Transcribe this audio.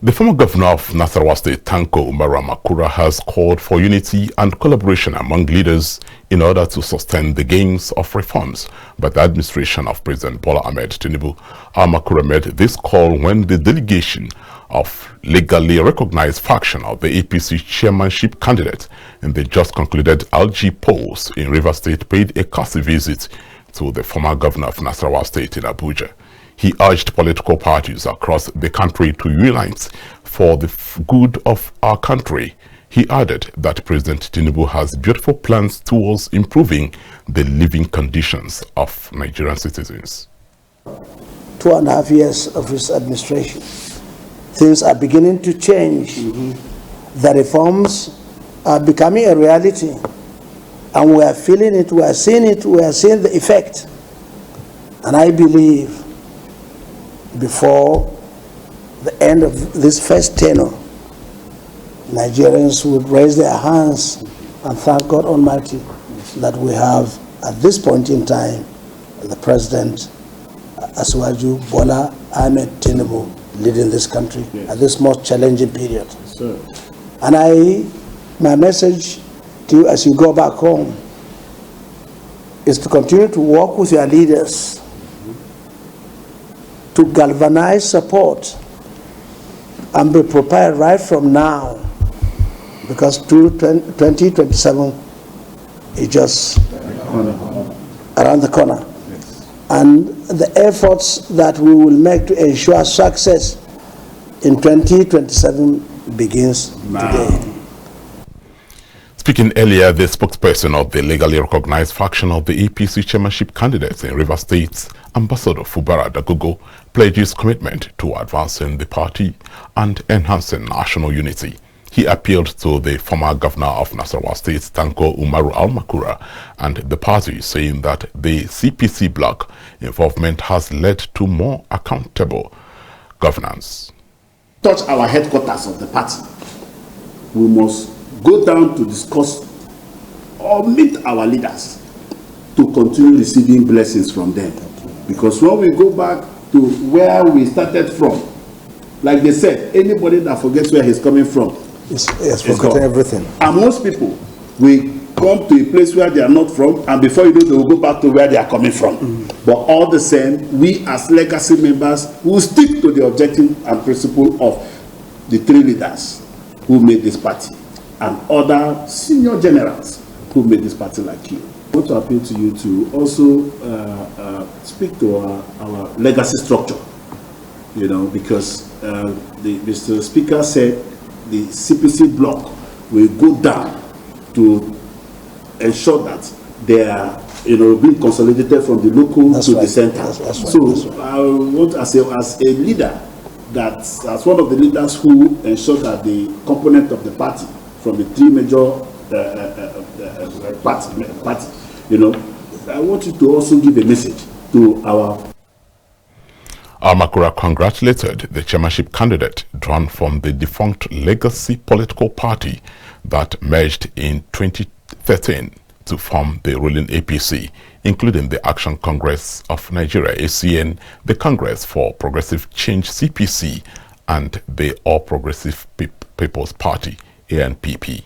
The former governor of Nasarawa State, Tanko Umaru Al-Makura, has called for unity and collaboration among leaders in order to sustain the gains of reforms by the administration of President Bola Ahmed Tinubu. Al-Makura made this call when the delegation of legally recognized faction of the APC Chairmanship Candidates in the just concluded LG polls in Rivers State paid a courtesy visit to the former governor of Nasarawa State in Abuja. He urged political parties across the country to unite for the good of our country. He added that President Tinubu has beautiful plans towards improving the living conditions of Nigerian citizens. 2.5 years of his administration, things are beginning to change. The reforms are becoming a reality, and we are feeling it, we are seeing it, we are seeing the effect. And I believe before the end of this first tenure, Nigerians would raise their hands and thank God Almighty that we have, at this point in time, the President Bola Ahmed Tinubu leading this country at this most challenging period. And my message to you as you go back home is to continue to work with your leaders to galvanize support and be prepared right from now, because 2027 is just around the corner. And the efforts that we will make to ensure success in 2027 begins today. Speaking earlier, the spokesperson of the legally recognized faction of the APC Chairmanship Candidates in Rivers State, Ambassador Fubara Dagogo, pledged his commitment to advancing the party and enhancing national unity. He appealed to the former governor of Nasarawa State, Tanko Umaru Al-Makura, and the party, saying that the CPC bloc involvement has led to more accountable governance. Touch our headquarters of the party. We must go down to discuss or meet our leaders to continue receiving blessings from them. Because when we go back to where we started from, like they said, anybody that forgets where he's coming from is forgotten everything. And most people, we come to a place where they are not from, and before you know, they will go back to where they are coming from. But all the same, we as legacy members will stick to the objective and principle of the three leaders who made this party and other senior generals who made this party like you. I want to appeal to you to also speak to our legacy structure, you know, because Mr. Speaker said the CPC bloc will go down to ensure that they are, you know, being consolidated from the local to the center. So I want, as a leader, as one of the leaders who ensure that the component of the party from the three major party, you know, I want you to also give a message to our. Al-Makura congratulated the chairmanship candidate drawn from the defunct legacy political party that merged in 2013 to form the ruling APC, including the Action Congress of Nigeria, ACN, the Congress for Progressive Change, CPC, and the All Progressive People's Party, ANPP.